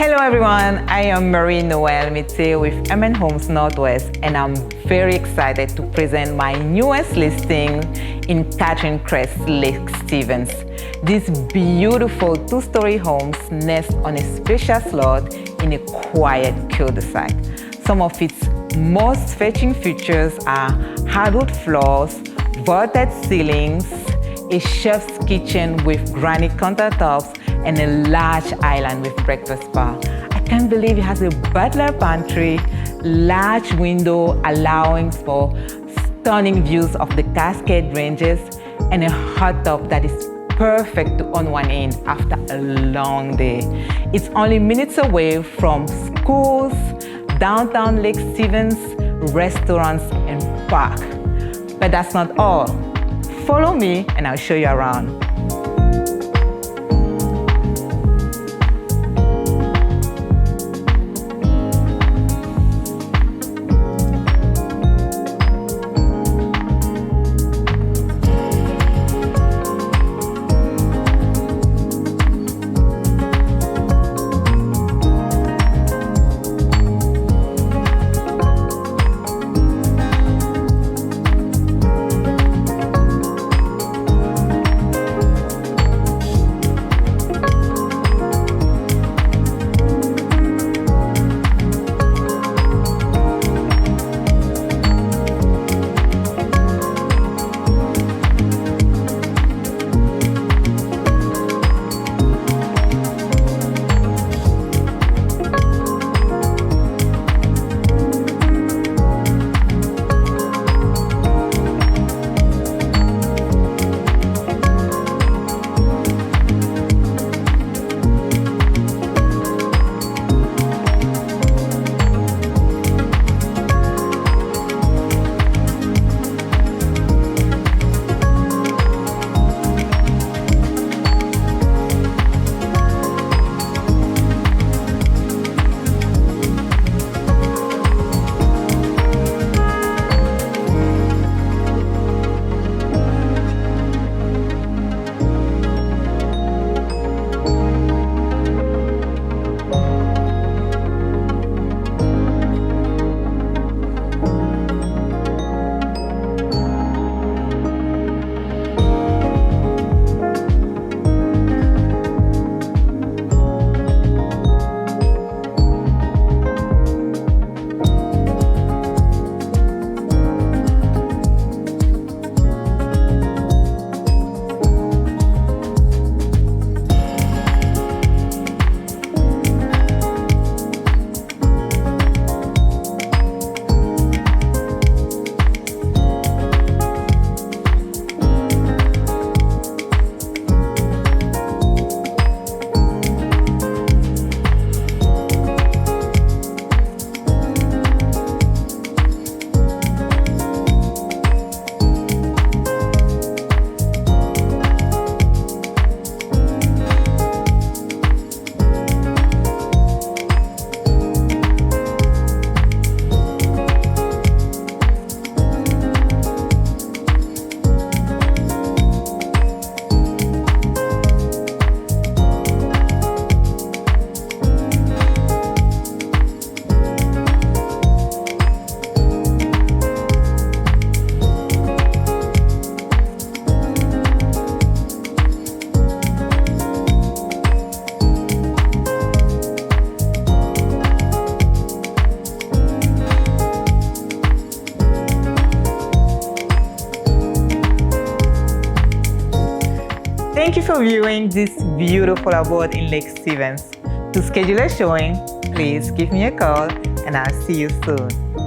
Hello everyone, I am Marie Noel Mete with MN Homes Northwest, and I'm very excited to present my newest listing in Catherine Crest, Lake Stevens. These beautiful two-story homes nest on a spacious lot in a quiet cul-de-sac. Some of its most fetching features are hardwood floors, vaulted ceilings, a chef's kitchen with granite countertops, and a large island with breakfast bar. I can't believe it has a butler pantry, large window allowing for stunning views of the Cascade Ranges, and a hot tub that is perfect to unwind in after a long day. It's only minutes away from schools, downtown Lake Stevens, restaurants, and park. But that's not all. Follow me and I'll show you around. Thank you for viewing this beautiful abode in Lake Stevens. To schedule a showing, please give me a call and I'll see you soon.